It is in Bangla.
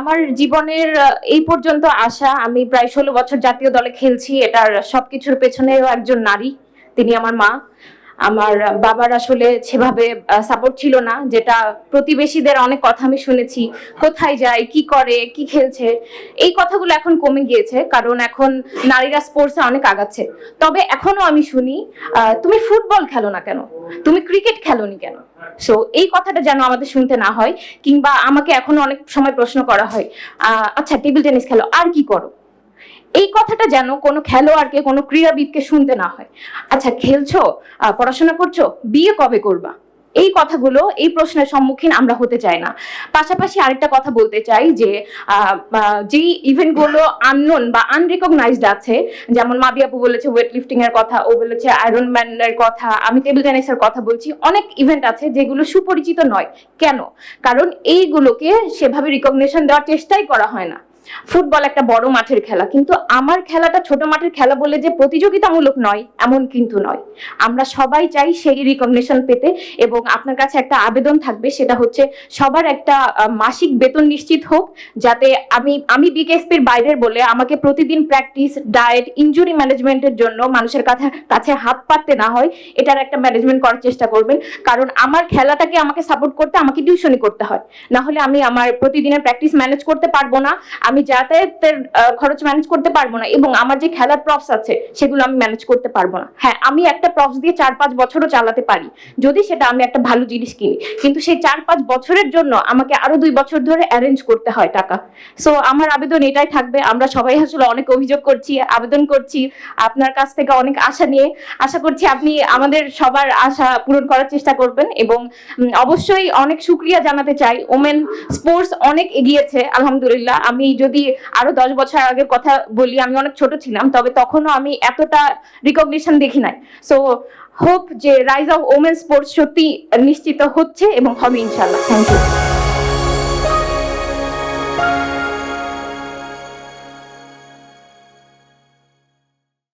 আমার জীবনের এই পর্যন্ত আসা, আমি প্রায় 16 বছর জাতীয় দলে খেলছি। এটার সবকিছুর পেছনেও একজন নারী, তিনি আমার মা। আমার বাবার আসলে সেভাবে সাপোর্ট ছিল না, যেটা প্রতিবেশীদের অনেক কথা আমি শুনেছি, কোথায় যায়, কি করে, কি খেলছে। এই কথাগুলো এখন কমে গিয়েছে, কারণ এখন নারীরা স্পোর্টসে অনেক আগাচ্ছে। তবে এখনো আমি শুনি, তুমি ফুটবল খেলো না কেন, তুমি ক্রিকেট খেলোনি কেন। সো এই কথাটা যেন আমাদের শুনতে না হয়, কিংবা আমাকে এখনো অনেক সময় প্রশ্ন করা হয়, আচ্ছা টেবিল টেনিস খেলো, আর কি করো। এই কথাটা যেন কোনো খেলোয়াড়কে, কোনো ক্রীড়াবিদকে শুনতে না হয়। আচ্ছা খেলছো, পড়াশোনা করছো, বিয়ে কবে করবা। এই কথাগুলো, এই প্রশ্নের সম্মুখীন আমরা হতে চাই না। পাশাপাশি আরেকটা কথা বলতে চাই যে যেই ইভেন্টগুলো আননোন বা আনরিকগনাইজড আছে, যেমন মাবি আপু বলেছে ওয়েট লিফটিং এর কথা, ও বলেছে আয়রন ম্যানের কথা, আমি টেবিল টেনিসের কথা বলছি। অনেক ইভেন্ট আছে যেগুলো সুপরিচিত নয়। কেন? কারণ এইগুলোকে সেভাবে রিকগনিশন দেওয়ার চেষ্টাই করা হয় না। ফুটবল একটা বড় মাঠের খেলা, কিন্তু আমার খেলাটা ছোট মাঠের খেলা বলে যে প্রতিযোগিতামূলক নয়, এমন কিন্তু নয়। আমরা সবাই চাই সেই রিকগনিশন পেতে, এবং আপনার কাছে একটা আবেদন থাকবে, সেটা হচ্ছে সবার একটা মাসিক বেতন নিশ্চিত হোক, যাতে আমি বিকেএসপির বাইরের বলে আমাকে প্রতিদিন প্র্যাকটিস, ডায়েট, ইনজুরি ম্যানেজমেন্টের জন্য মানুষের কাছে হাত পাততে না হয়। এটার একটা ম্যানেজমেন্ট করার চেষ্টা করবেন, কারণ আমার খেলাটাকে আমাকে সাপোর্ট করতে আমাকে টিউশনি করতে হয়, না হলে আমি আমার প্রতিদিনের প্র্যাকটিস ম্যানেজ করতে পারবো না, আমি যাতায়াতের খরচ ম্যানেজ করতে পারবো না, এবং আমার যে খেলার প্রপস আছে সেগুলো আমি ম্যানেজ করতে পারবো না। হ্যাঁ, আমি একটা প্রপস দিয়ে 4-5 বছরও চালাতে পারি, যদি সেটা আমি একটা ভালো জিনিস কিনি, কিন্তু সেই 4-5 বছরের জন্য আমাকে আরো 2 বছর ধরে অ্যারেঞ্জ করতে হয় টাকা। সো আমার আবেদন এটাই থাকবে, আমরা সবাই আসলে অনেক অভিযোগ করছি, আবেদন করছি আপনার কাছ থেকে অনেক আশা নিয়ে। আশা করছি আপনি আমাদের সবার আশা পূরণ করার চেষ্টা করবেন, এবং অবশ্যই অনেক শুকরিয়া জানাতে চাই, ওমেন স্পোর্টস অনেক এগিয়েছে আলহামদুলিল্লাহ। আমি যদি আরো 10 বছর আগের কথা বলি, আমি অনেক ছোট ছিলাম, তবে তখনও আমি এতটা রিকগনিশন দেখি নাই। সো হোপ যে রাইজ অফ ওমেন স্পোর্টস সত্যি নিশ্চিত হচ্ছে এবং হবে ইনশাআল্লাহ। Thank you.